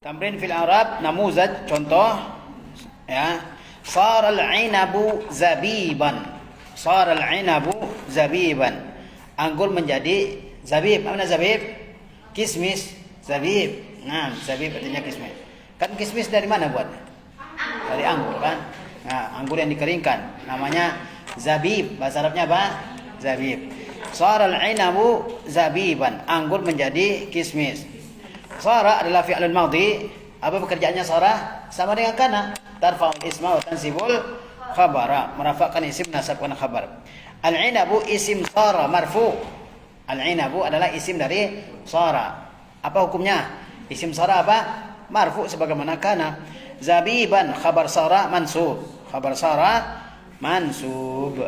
Tamrin fil Arab, namuzaj, contoh ya. Saral 'inabu zabiban. Saral 'inabu zabiban. Anggur menjadi zabib. Apa namanya zabib? Kismis, zabib. Nah, zabib artinya kismis. Kan kismis dari mana buatnya? Dari anggur kan? Nah, anggur yang dikeringkan namanya zabib. Bahasa Arabnya apa? Zabib. Saral 'inabu zabiban. Anggur menjadi kismis. Sara adalah fi'lun madhi. Apa pekerjaannya sara? Sama dengan kana. Tarfa'ul isma wa tansibul khabara. Merafa'kan isim, nasabkan khabar. Al-'inabu isim sara marfu. Al-'inabu adalah isim dari sara. Apa hukumnya? Isim sara apa? Marfu sebagaimana kana. Zabiban khabar sara mansub. Khabar sara mansub.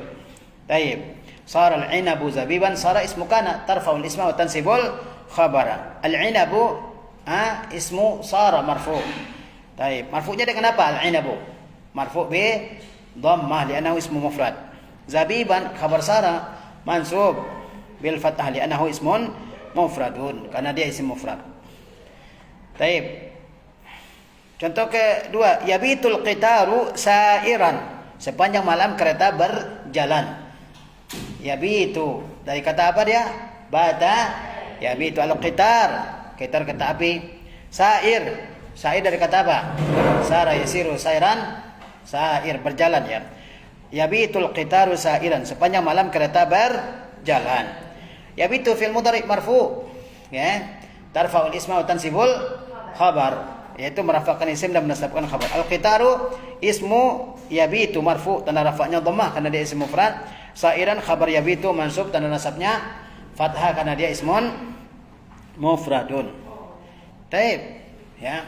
Baik. Sara al-'inabu zabiban, sara ismu kana. Tarfa'ul isma wa tansibul khabara. Al-'inabu ismu sara marfu. Baik, marfu'nya dengan apa? Al-'inabu. Marfu' bi dhammah li'annahu ismu mufrad. Zabiban khabar sara mansub bil fathah li'annahu ismun mufradun, karena dia isim mufrad. Baik. Contoh kedua, yabitul qitaru sairan. Sepanjang malam kereta berjalan. Yabitu dari kata apa dia? Bata. Yabitu al-qitar. Qitar kereta api. Sair. Sair dari kata apa? Sara yasiru sairan. Sair berjalan ya. Yabitul qitaru sairan. Sepanjang malam kereta berjalan. Yabitu fil mudhari' marfu. Ya. Tarfa'ul isma wa tansibul khabar. Yaitu merafa'kan isim dan menasabkan khabar. Al-qitaru ismu yabitu marfu, tanda rafa'nya dhammah karena dia isim mufrad. Sairan khabar yabitu mansub, tanda nasabnya fathah karena dia ismun mufradun. Baik, ya.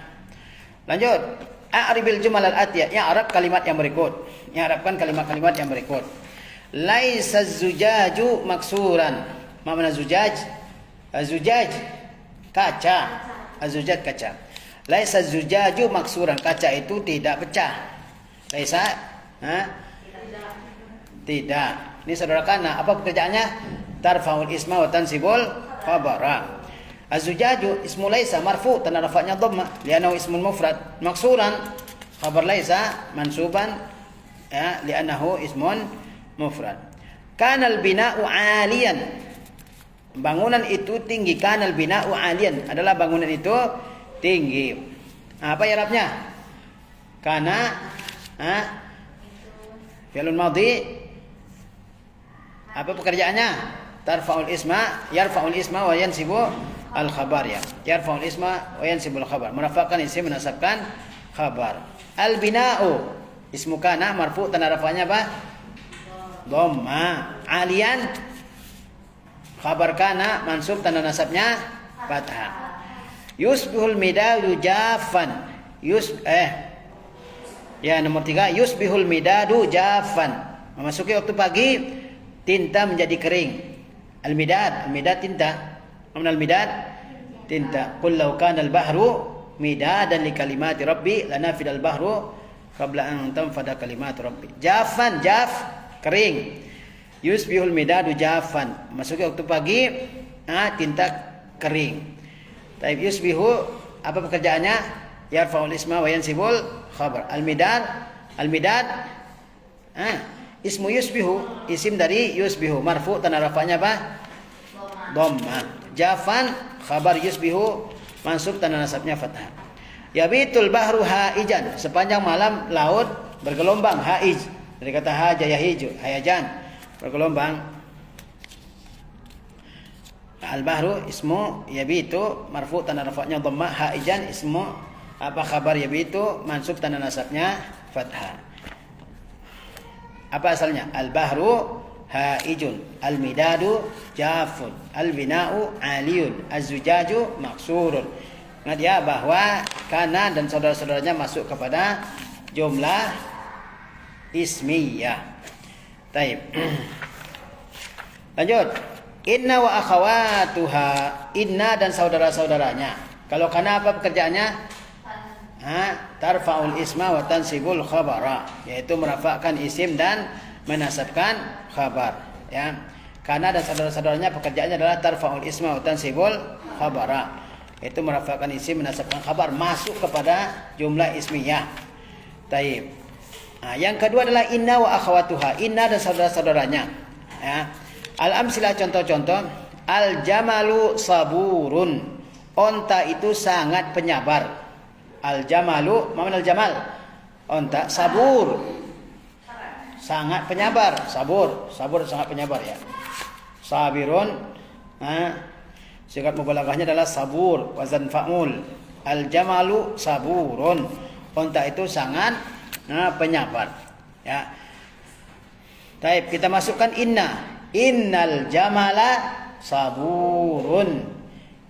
Lanjut. A'ribil jumal al-atiyah. I'rab kalimat yang berikut. I'rabkan kalimat-kalimat yang berikut. Laisa zujaju maksuran. Ma mana zujaj? Az-zujaj kaca. Az-zujaj kaca. Laisa zujaju maksuran. Kaca itu tidak pecah. Laisa tidak. Ini saudara kana, apa pekerjaannya? Tarfa'ul isma wa tansibul khabara. Az-zujaju ismu laisa marfu, tanda rafa'nya dhammah li'annahu ismun mufrad. Maksuran khabar laisa mansuban ya li'annahu ismun mufrad. Kanal bina'u 'aliyan. Bangunan itu tinggi. Kanal bina'u 'aliyan adalah bangunan itu tinggi. Apa i'rabnya? Kana fi'lun madhi. Apa pekerjaannya? Tarfa'ul isma, yarfa'ul isma wa yansibu al-khabar ya. Yarfa'ul isma wa yansibul khabar. Merafa'kan isim, menasabkan khabar. Al-bina'u ismu kana marfu, tanda rafa'nya apa? Dhamma. 'aliyan khabar kana mansub, tanda nasabnya fathah. Yusbihul midadu jaffan. Nomor 3, yusbihul midadu jaffan. Memasuki waktu pagi, tinta menjadi kering. Al-midad tinta. Amal al-midad tinta. Qul law kana al-bahru midadan li kalimati rabbi lanafida al-bahru qabla an tanfada kalimatu rabbi. Jaffan, jaf kering. Yusbihul midadu jaffan. Memasuki waktu pagi, tinta kering. Taib yusbihu, apa pekerjaannya? Yarfa'ul isma wa yansibul khabar. Al-midad ismu yusbihu, isim dari yusbihu marfu, tanda rafa'nya apa? Dhamma. Jafan khabar yusbihu mansub, tanda nasabnya fathah. Yabitul bahru haijan. Sepanjang malam laut bergelombang. Haij dari kata haja yahiju, hayajan bergelombang. Al-bahru ismu yabitu marfu, tanda rafa'nya dhamma. Haijan ismu apa khabar yabitu mansub, tanda nasabnya fathah. Apa asalnya? Al-bahru haijun, al-midadu jafun, al-bina'u 'aliyun, az-zujaju maksurun. Ingat ya bahwa kana dan saudara-saudaranya masuk kepada jumlah ismiyah. Taib. Lanjut. Inna wa akhawatuha. Inna dan saudara-saudaranya. Kalau kana apa pekerjaannya? Tarfa'ul isma wa tansibul khabara, yaitu merafa'kan isim dan menasabkan khabar ya. Kana dan saudara-saudaranya pekerjaannya adalah tarfa'ul isma wa tansibul khabara. Itu merafa'kan isim, menasabkan khabar, masuk kepada jumlah ismiyah. Taib. Yang kedua adalah inna wa akhawatuha. Inna dan saudara-saudaranya. Ya. Al-amsilah, contoh-contoh. Al-jamalu saburun. Onta itu sangat penyabar. Al-jamalu, mana al-jamal? Onta, sabur. Sangat penyabar, sabur sangat penyabar ya. Sabirun, sigat mubalaghahnya adalah sabur, wazan fa'ul. Al-jamalu saburun. Onta itu sangat penyabar. Ya. Baik, kita masukkan inna. Innal jamala saburun.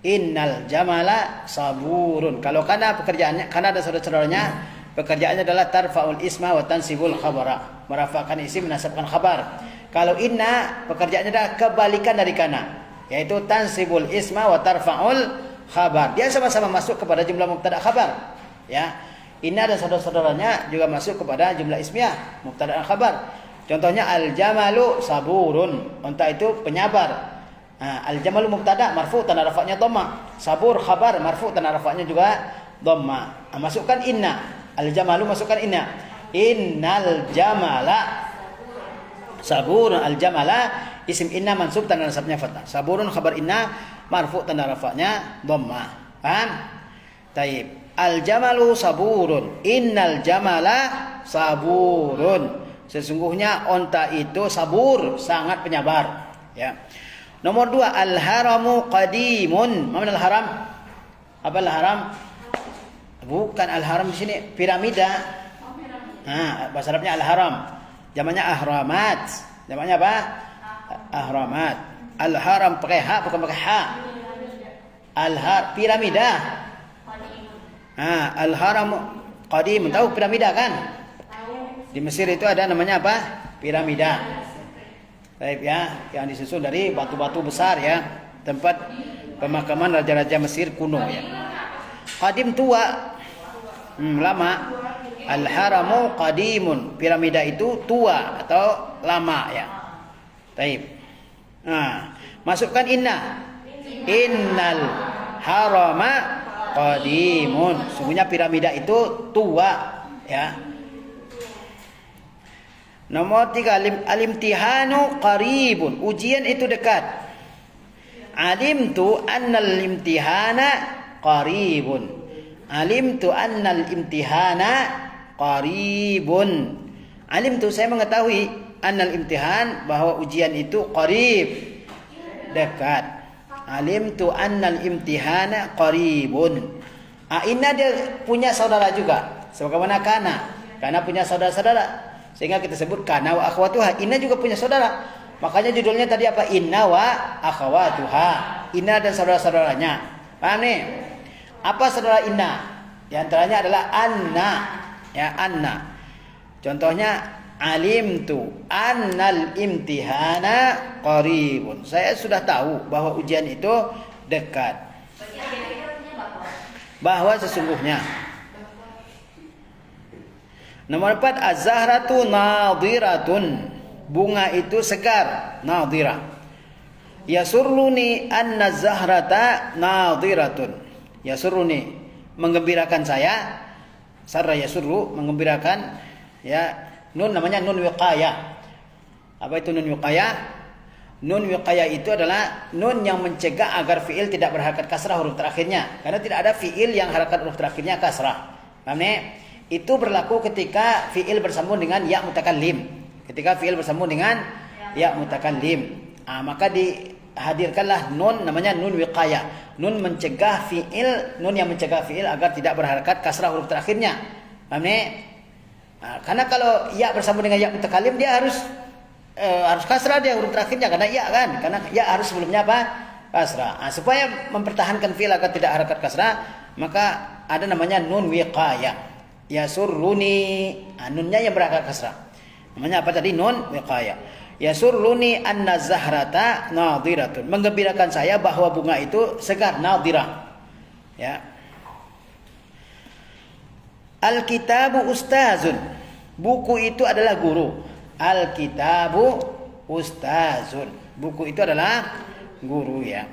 Innal jamala saburun. Kalau kana pekerjaannya, kana ada saudara-saudaranya, pekerjaannya adalah tarfa'ul isma wa tansibul khabara. Merafa'kan isim, menasabkan khabar. Kalau inna, pekerjaannya adalah kebalikan dari kana, yaitu tansibul isma wa tarfa'ul khabar. Dia sama-sama masuk kepada jumlah mubtada khabar. Ya. Inna dan saudara-saudaranya juga masuk kepada jumlah ismiyah, mubtada dan khabar. Contohnya al-jamalu saburun. Unta itu penyabar. Al-jamalu mubtada marfu tanda rafa'nya dhamma. Sabur khabar marfu tanda rafa'nya juga dhamma. Masukkan inna. Al-jamalu masukkan inna. Innal jamala saburun. Al-jamala isim inna mansub tanda nasabnya fathah. Saburun khabar inna marfu tanda rafa'nya dhamma. Paham? Taib. Al-jamalu saburun. Innal jamala saburun. Sesungguhnya onta itu sabur, sangat penyabar. Ya. Nomor 2, al-haramu qadimun. Mana al-haram? Apa al-haram? Bukan al-haram di sini, piramida. Bahasa Arabnya al-haram. Jamaknya ahramat. Jamaknya apa? Ahramat. Al-haram pakai ha, bukan pakai ha. Piramida. Al-haram qadim. Tahu piramida kan? Di Mesir itu ada namanya apa? Piramida. Baik ya, yang disusun dari batu-batu besar ya, tempat pemakaman raja-raja Mesir kuno ya. Qadim tua, lama. Al-haramu qadimun. Piramida itu tua atau lama ya. Baik. Masukkan inna. Innal harama qadimun. Sungguhnya piramida itu tua ya. Nomor 3, al-imtihanu qaribun. Ujian itu dekat. Alimtu annal imtihana qaribun. Alimtu annal imtihana qaribun. Alimtu, saya mengetahui, annal imtihan, bahwa ujian itu qarib, dekat. Alimtu annal imtihana qaribun. Inna dia punya saudara juga. Sebagaimana kana punya saudara-saudara. Sehingga kita sebut kana wa akhwatuha. Inna juga punya saudara. Makanya judulnya tadi apa? Inna wa akhwatuha. Inna dan saudara-saudaranya. Paham nih? Apa saudara inna? Di antaranya adalah anna. Ya, anna. Contohnya alimtu annal imtihana qaribun. Saya sudah tahu bahwa ujian itu dekat. Bahwa sesungguhnya. Nomor 4, az-zahratu nadiratun. Bunga itu segar, nadirah. Yasurruni anna zahrata nadiratun. Yasurruni, menggembirakan saya. Sarra yasurru, menggembirakan ya. Nun namanya nun wiqayah. Apa itu nun wiqayah? Nun wiqayah itu adalah nun yang mencegah agar fiil tidak berharakat kasrah huruf terakhirnya. Karena tidak ada fiil yang harakat huruf terakhirnya kasrah. Paham nih? Itu berlaku ketika fiil bersambung dengan ya mutakallim. Ketika fiil bersambung dengan ya mutakallim, maka dihadirkanlah nun namanya nun wiqayah. Nun mencegah fiil, nun yang mencegah fiil agar tidak berharakat kasrah huruf terakhirnya. Paham nih? Karena kalau ya bersambung dengan ya mutakallim, dia harus kasrah dia huruf terakhirnya, karena ya kan, karena ya harus sebelumnya apa? Kasrah. Supaya mempertahankan fiil agar tidak harakat kasrah, maka ada namanya nun wiqayah. Yasurruni, nunnya yang berharakat kasrah. Namanya apa tadi? Nun wiqayah. Yasurruni anna zahrata nadiratun. Menggembirakan saya bahwa bunga itu segar, nadirah. Ya. Al-kitabu ustazun. Buku itu adalah guru. Al-kitabu ustazun. Buku itu adalah guru ya.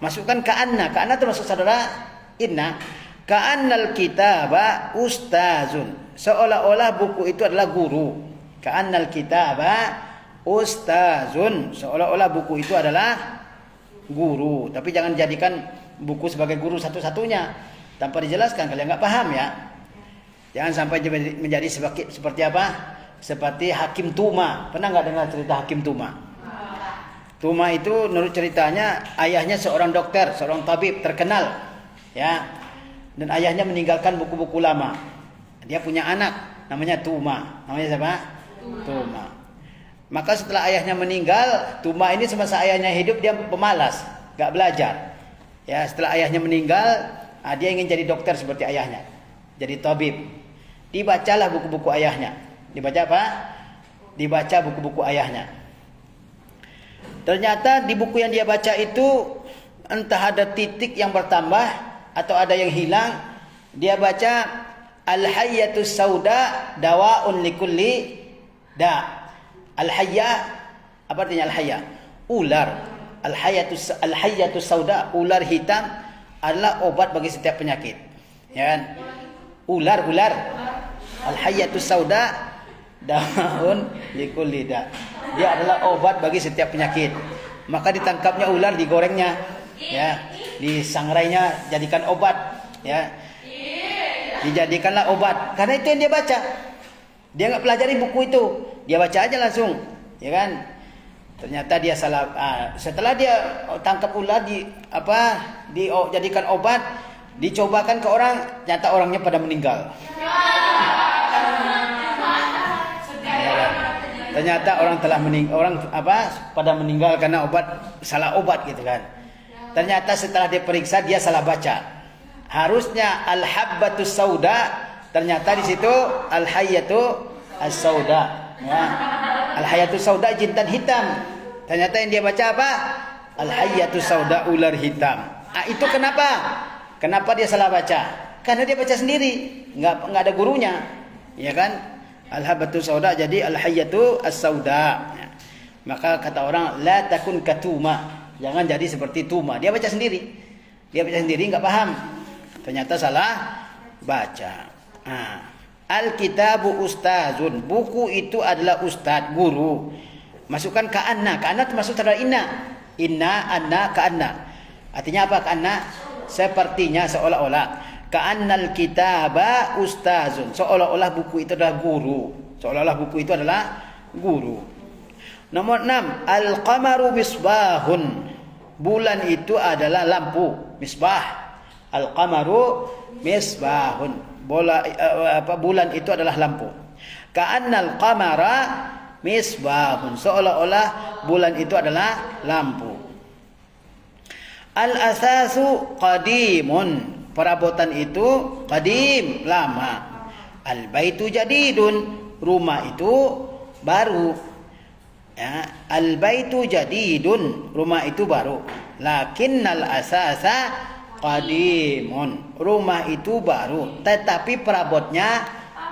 Masukkan ka'anna. Ka'anna termasuk saudara inna. Ka'annal kitaba ustazun. Seolah-olah buku itu adalah guru. Ka'annal kitaba ustazun. Seolah-olah buku itu adalah guru. Tapi jangan jadikan buku sebagai guru satu-satunya tanpa dijelaskan, kalian nggak paham ya. Jangan sampai menjadi seperti apa? Seperti Hakim Tuma. Pernah nggak dengar cerita Hakim Tuma? Tuma itu menurut ceritanya ayahnya seorang dokter, seorang tabib terkenal, ya. Dan ayahnya meninggalkan buku-buku lama. Dia punya anak namanya Tuma. Namanya siapa? Tuma. Maka setelah ayahnya meninggal, Tuma ini semasa ayahnya hidup dia pemalas, nggak belajar. Ya, setelah ayahnya meninggal, dia ingin jadi dokter seperti ayahnya, jadi tabib. Dibacalah buku-buku ayahnya. Dibaca apa? Dibaca buku-buku ayahnya. Ternyata di buku yang dia baca itu entah ada titik yang bertambah atau ada yang hilang. Dia baca al-hayyatus sauda dawaun likulli da. Al-hayya, apa artinya al-hayya? Ular. Al-hayyatus sauda, ular hitam adalah obat bagi setiap penyakit. Ya kan? Ular. Al-hayyatus sauda dawaun likulli da. Dia adalah obat bagi setiap penyakit. Maka ditangkapnya ular, digorengnya, ya, disangrainya, jadikan obat, ya, dijadikanlah obat. Karena itu yang dia baca. Dia nggak pelajari buku itu, dia baca aja langsung, ya kan? Ternyata dia salah. Setelah dia tangkap ular, dijadikan obat, dicobakan ke orang, ternyata orangnya pada meninggal. Ternyata orang telah pada meninggal karena salah obat gitu kan. Ternyata setelah diperiksa dia salah baca. Harusnya al-habbatus sauda, ternyata di situ al-hayyatu as-sauda. Ya. Al-hayyatu sauda jintan hitam. Ternyata yang dia baca apa? Al-hayyatu sauda, ular hitam. Itu kenapa? Kenapa dia salah baca? Karena dia baca sendiri, nggak ada gurunya, ya kan? Al-habbatu sauda jadi al-hayyatu as-sauda. Maka kata orang la takun katuma, jangan jadi seperti Tuma. Dia baca sendiri. Enggak paham. Ternyata salah baca. Al-kitabu ustazun, buku itu adalah ustaz, guru. Masukkan ka'anna. Ka'anna termasuk saudara inna. Inna, anna, ka'anna. Artinya apa ka'anna? Sepertinya, seolah-olah. Ka'annal kitaba ustazun. Seolah-olah buku itu adalah guru. Nomor 6. Al-qamaru misbahun. Bulan itu adalah lampu. Misbah. Al-qamaru misbahun. Bulan itu adalah lampu. Ka'annal qamara misbahun. Seolah-olah bulan itu adalah lampu. Al-asasu qadimun. Perabotan itu qadim, lama. Al-baitu jadidun, rumah itu baru. Ya, al-baitu jadidun, rumah itu baru. Lakinnal asasa qadimun, rumah itu baru, tetapi perabotnya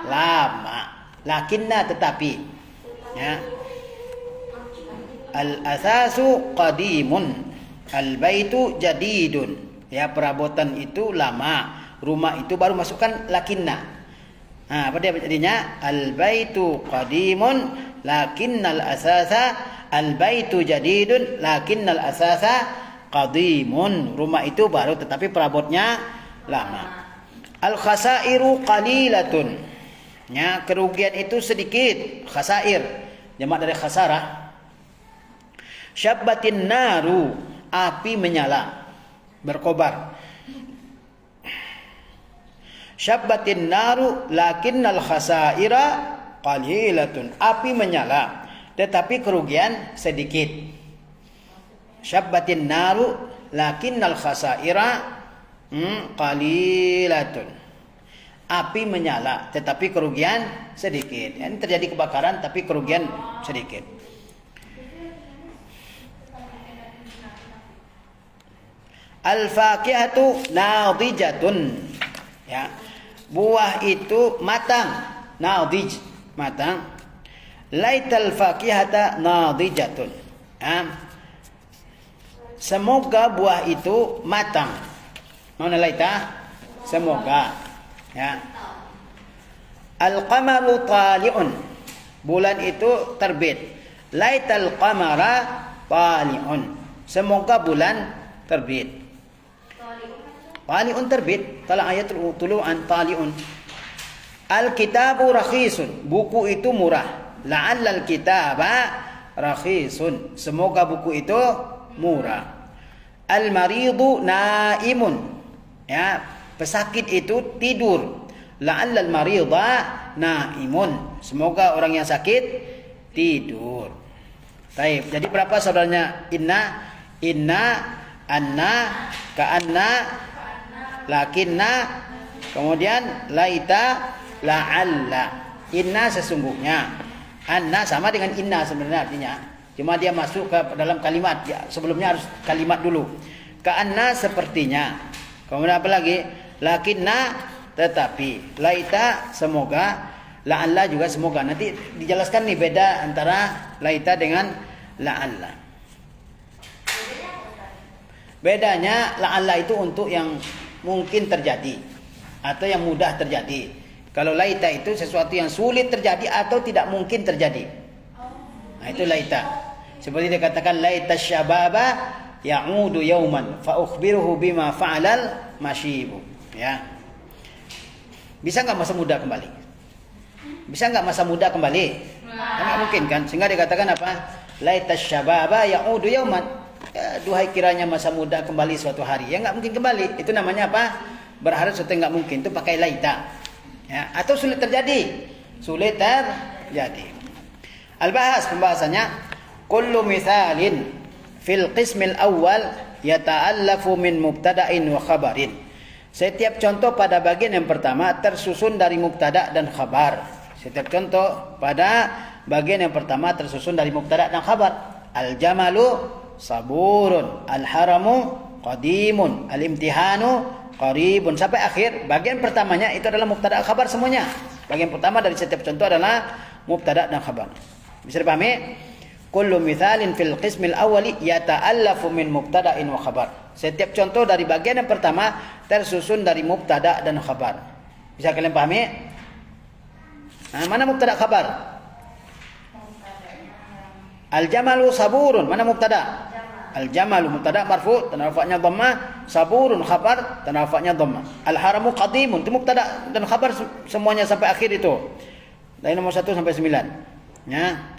lama. Lakinna tetapi. Ya. Al-asasu qadimun, al-baitu jadidun. Ya, perabotan itu lama, rumah itu baru. Masukkan lakinna. Apa dia jadinya? Al-baitu qadimun lakinnal asasa, al-baitu jadidun lakinnal asasa qadimun. Rumah itu baru tetapi perabotnya lama. Al-khasairu qalilatun. Ya, kerugian itu sedikit. Khasair jamak dari khasarah. Syabbatin naru, api menyala, berkobar. Syabbatin naru lakinnal khasaira qalilatun. Api menyala tetapi kerugian sedikit. Syabbatin naru lakinnal khasaira qalilatun. Api menyala tetapi kerugian sedikit. Ini terjadi kebakaran tapi kerugian sedikit. Al-faqihatu nadijatun. Ya. Buah itu matang. Nadij, matang. Laital faqihata nadijatun. Ya. semoga buah itu matang. Mana laita? Semoga. Ya. Al-qamaru tali'un. Bulan itu terbit. Laital qamara tali'un. Semoga bulan terbit. Tali'un terbit. Tala ayatul tulu'an tali'un. Al-kitabu rakhisun. Buku itu murah. La'allal kitaba rakhisun. Semoga buku itu murah. Al-maridu naimun. Ya, pesakit itu tidur. La'allal marida naimun. Semoga orang yang sakit tidur. Baik, jadi berapa saudaranya? Inna, anna, ka'anna, lakinna, kemudian laita, la'alla. Inna sesungguhnya. Anna sama dengan inna sebenarnya artinya. Cuma dia masuk ke dalam kalimat. Ya, sebelumnya harus kalimat dulu. Ka'anna sepertinya. Kemudian apa lagi? Lakinna tetapi. Laita semoga. La'alla juga semoga. Nanti dijelaskan nih beda antara laita dengan la'alla. Bedanya la'alla itu untuk yang mungkin terjadi atau yang mudah terjadi. Kalau laita itu sesuatu yang sulit terjadi atau tidak mungkin terjadi. Nah, itu laita. Seperti dia katakan laita syababa ya'udu yauman fa ukhbiruhu bima fa'alal masyibu. Ya. Bisa enggak masa muda kembali? Bisa enggak masa muda kembali? Enggak mungkin kan? Sehingga dikatakan apa? Laita syababa ya'udu yauman. Ya, duhai kiranya masa muda kembali suatu hari. Ya enggak mungkin kembali. Itu namanya apa? Berharap sesuatu yang enggak mungkin. Itu pakai laita. Ya, atau sulit terjadi. Sulit terjadi. Al-bahas pembahasannya kullu mithalin fil qismil awal yata'allafu min mubtada'in wa khabarin. Setiap contoh pada bagian yang pertama tersusun dari mubtada' dan khabar. Setiap contoh pada bagian yang pertama tersusun dari mubtada' dan khabar. Al-jamalu saburun, al-haramu qadimun, al-imtihanu qaribun sampai akhir. Bagian pertamanya itu adalah mubtada' khabar semuanya. Bagian pertama dari setiap contoh adalah mubtada' dan khabar. Bisa dipahami? Kullu mithalin fil qismil awwali yata'allafu min mubtada'in wa khabar. Setiap contoh dari bagian yang pertama tersusun dari mubtada' dan khabar. Bisa kalian pahami? Nah, mana mubtada' khabar? Al-jamalu saburun, mana mubtada'? Al-jamalu mubtada' marfu' tanda rafa'nya dhammah, saburun khabar tanda rafa'nya dhammah. Al-haramu qadimun itu mubtada' dan khabar semuanya sampai akhir itu. Dari nomor 1 sampai 9. Ya.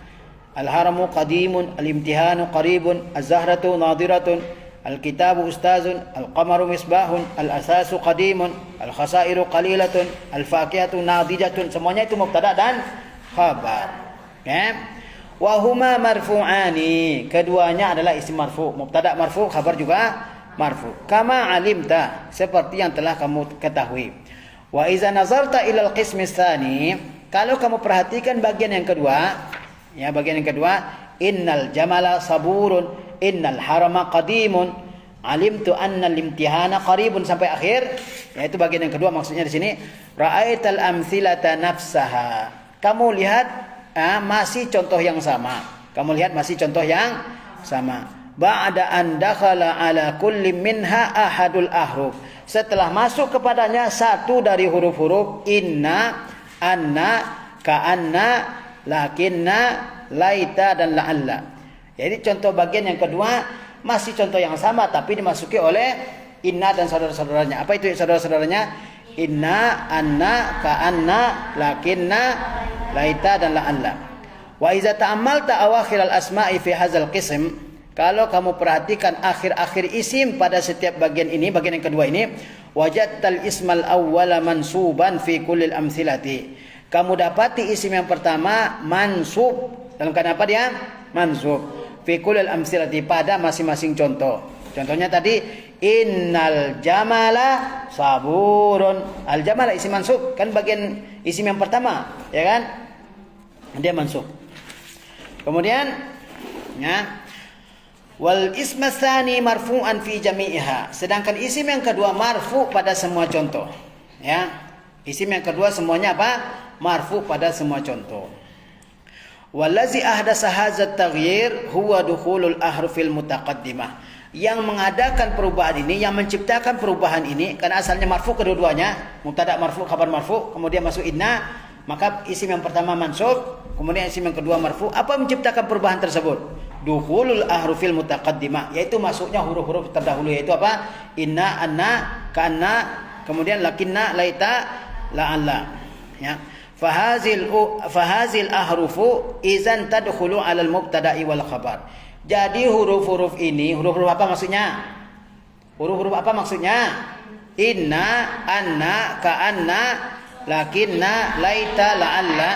Al-haramu qadimun, al-imtihanu qaribun, az-zahratu nadiratun, al-kitabu ustazun, al-qamaru misbahun, al-asasu qadimun, al-khasairu qalilatun, al-fakihatu nadijatun. Semuanya itu mubtada' dan khabar. Ya. Wahuma marfu'ani. Keduanya adalah isim marfu'. Mubtada' marfu', khabar juga marfu'. Kama alimta, seperti yang telah kamu ketahui. Wa iza nazarta ilal qismis tsani, kalau kamu perhatikan bagian yang kedua, ya bagian yang kedua, innal jamala saburun, innal harama qadimun, alimtu annal imtihana qaribun sampai akhir, yaitu bagian yang kedua maksudnya di sini, ra'aital amthilata nafsaha. Kamu lihat masih contoh yang sama. Kamu lihat masih contoh yang sama. Ba'da an dakhala ala kulli minha ahadul ahruf. Setelah masuk kepadanya satu dari huruf-huruf inna, anna, ka'anna, lakinna, laita dan la'alla. Jadi contoh bagian yang kedua masih contoh yang sama tapi dimasuki oleh inna dan saudara-saudaranya. Apa itu saudara-saudaranya? Inna, anna, ka'anna, lakinna, laita dan la'alla. Wa iza ta'ammalta awakhir al-asma'i fi hadzal qism, kalau kamu perhatikan akhir-akhir isim pada setiap bagian ini, bagian yang kedua ini, wajadtal ismal awwala mansuban fi kullil amthilati. Kamu dapati isim yang pertama mansub. Dalam keadaan apa dia? Mansub. Fi kullil amthilati, pada masing-masing contoh. Contohnya tadi innal jamala saburun. Al jamala isim mansub, kan bagian isim yang pertama, ya kan? Dia mansub. Kemudian ya, wal isma tsani marfu'an fi jami'iha. Sedangkan isim yang kedua marfu pada semua contoh. Ya. Isim yang kedua semuanya apa? Marfu pada semua contoh. Wallazi ahdasa hadzal taghyir huwa dukhulul ahrufil mutaqaddimah. yang mengadakan perubahan ini, yang menciptakan perubahan ini, karena asalnya marfu kedua-duanya, mubtada marfu, khabar marfu, kemudian masuk inna, maka isim yang pertama mansub, kemudian isim yang kedua marfu. Apa menciptakan perubahan tersebut? Dukhulul ahrufil mutaqaddimah, yaitu masuknya huruf-huruf terdahulu, yaitu apa? Inna, anna, ka'anna, kemudian lakinna, laita, la'alla. Ya. Fahazil ahrufu izan tadkhulu 'alal mubtada'i wal khabar. Jadi huruf-huruf ini, huruf-huruf apa maksudnya? Huruf-huruf apa maksudnya? Inna, anna, ka'anna, lakinna, laita, la'alla.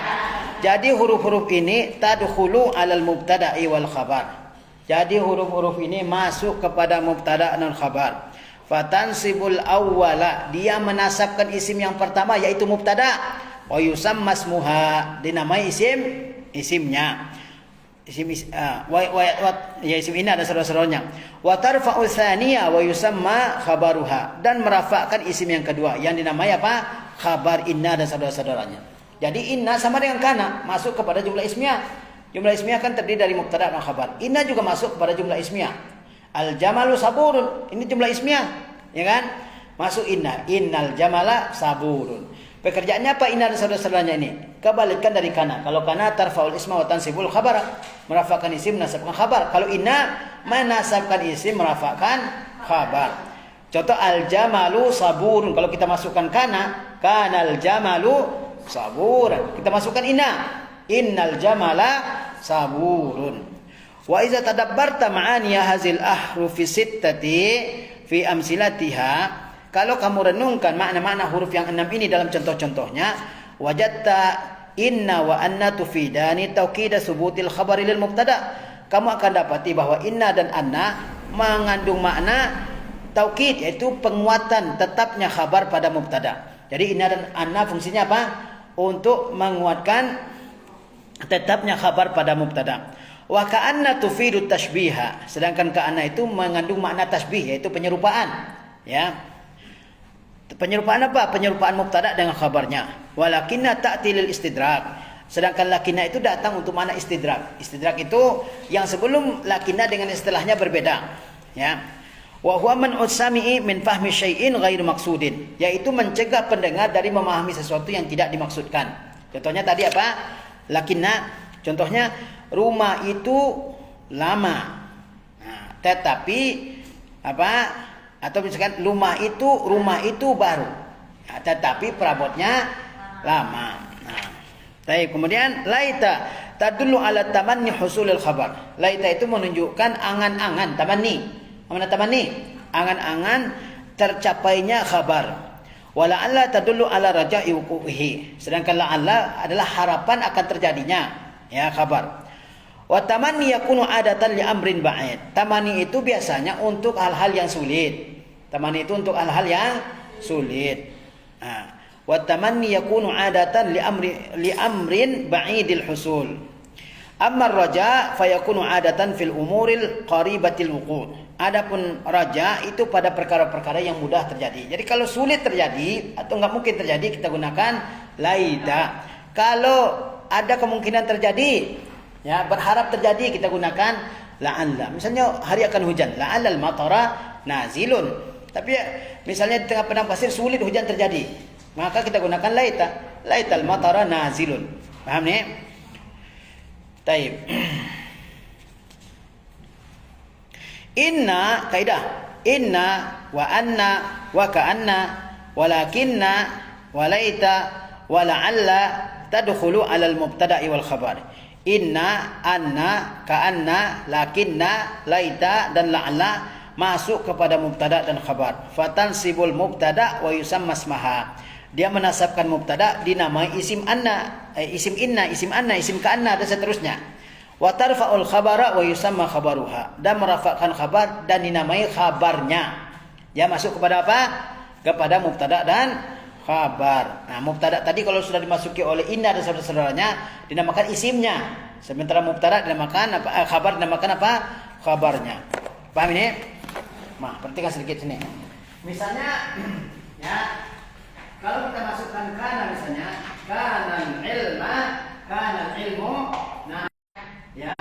Jadi huruf-huruf ini tadkhulu 'alal mubtada'i wal khabar. Jadi huruf-huruf ini masuk kepada mubtada' dan khabar. Fatansibul awwala, dia menasabkan isim yang pertama yaitu mubtada'. Wa yusamma ismuha, dinamai isimnya. Isim ini ada seru-serunya. Wa tarfa'u tsaniyah wa yusamma khabaruha, dan merafakkan isim yang kedua yang dinamai apa? Khabar inna dan saudara-saudaranya. Jadi inna sama dengan kana, masuk kepada jumlah ismiyah. Jumlah ismiyah kan terdiri dari mubtada dan khabar. Inna juga masuk kepada jumlah ismiyah. Al jamalu saburun, ini jumlah ismiyah, ya kan? Masuk inna, innal jamala saburun. Pekerjaannya apa inna dan saudara-saudaranya ini? Kebalikan dari kana. Kalau kana tarfaul isma wa tansibul khabar, merafakkan isim, menasabkan khabar. Kalau inna menasabkan isim, merafakkan khabar. Contoh al jamalu saburun. Kalau kita masukkan kana, kanal jamalu saburan. Kita masukkan inna, innal jamala saburun. Wa iza tadabbarta ma'aniya hazil ahrufi sittati fi amsilatiha, kalau kamu renungkan makna-makna huruf yang 6 ini dalam contoh-contohnya, wajadta inna wa anna tufidani taukida subutil khabari lil mubtada. Kamu akan dapati bahwa inna dan anna mengandung makna taukid, yaitu penguatan tetapnya khabar pada mubtada. Jadi inna dan anna fungsinya apa? Untuk menguatkan tetapnya khabar pada mubtada. Wa ka'anna tufidu tashbiha, sedangkan ka'anna itu mengandung makna tasbih, yaitu penyerupaan. Ya. Penyerupaan apa? Penyerupaan mubtada dengan khabarnya. Walakinna ta'ti lil istidrak, sedangkan lakinna itu datang untuk makna istidrak. Istidrak itu yang sebelum lakinna dengan istilahnya berbeda. Ya. Wa huwa man'us sami'i min fahmi syai'in ghairu maqsudin, yaitu mencegah pendengar dari memahami sesuatu yang tidak dimaksudkan. Contohnya tadi apa? Lakinna. Contohnya rumah itu lama. Nah, tetapi apa? Atau misalkan rumah itu baru. Nah, tetapi perabotnya lama. Nah, baik. Kemudian laita tadullu ala tamanni husulil khabar. Laita itu menunjukkan angan-angan, tamanni. Mana tamanni? Angan-angan tercapainya khabar. Wala alla tadullu ala raja'i wuqu'ihi. Sedangkan la'alla adalah harapan akan terjadinya ya khabar. Wa tamanni yakunu adatan li amrin ba'id. Tamanni itu biasanya untuk hal-hal yang sulit. Tamanni itu untuk hal-hal yang sulit. Nah, wa tamanni yakunu adatan li amrin ba'idil husul. Amma raja fayakunu adatan fil umuril qaribatil wuqu'. Adapun raja itu pada perkara-perkara yang mudah terjadi. Jadi kalau sulit terjadi atau enggak mungkin terjadi, kita gunakan laita. Kalau ada kemungkinan terjadi, ya, berharap terjadi, kita gunakan la'alla. Misalnya hari akan hujan, la'allal matara nazilun. Tapi ya, misalnya di tengah padang pasir sulit hujan terjadi, maka kita gunakan laita. Laital matara nazilun. Paham nih? Taib. Inna, kaidah. Inna wa anna wa ka'anna walakinna wa laita wa la'alla tadkhulu 'alal mubtada'i wal khabar. Inna, anna, ka'anna, lakinna, laita dan la'alla masuk kepada mubtada dan khabar. Fatansibul mubtada wa yusamma ismaha. Dia menasabkan mubtada dinamai isim anna, isim inna, isim anna, isim ka'anna dan seterusnya. Wa tarfa'ul khabara wa yusamma khabaruha, dan merafakkan khabar dan dinamai khabarnya. Dia masuk kepada apa? Kepada mubtada dan khabar. Nah, mubtada tadi kalau sudah dimasuki oleh inna dan saudara-saudaranya dinamakan isimnya. Sementara mubtada dinamakan apa? Khabar dinamakan apa? Khabarnya. Paham ini? Nah, perhatikan sedikit sini. Misalnya ya, kalau kita masukkan kana misalnya, kana ilmu, nah ya,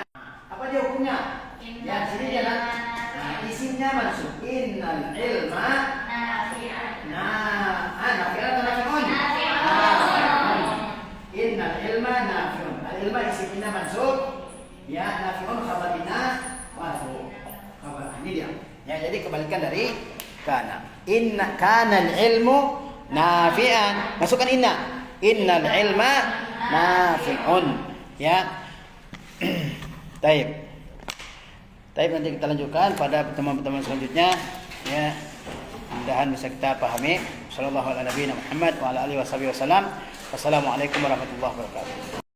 apa dia hukumnya? Ya, sini dia kan. Nah, isimnya Ini dia. Ya, jadi kebalikan dari kana. Inna kana al-ilmu nafi'an. Masukkan inna. Innal ilma nafi'un. Ya. Taib. Taib, nanti kita lanjutkan pada pertemuan-pertemuan selanjutnya. Ya. Mudah-mudahan bisa kita pahami. Sallallahu alaihi wa sallam. Wassalamualaikum warahmatullahi wabarakatuh.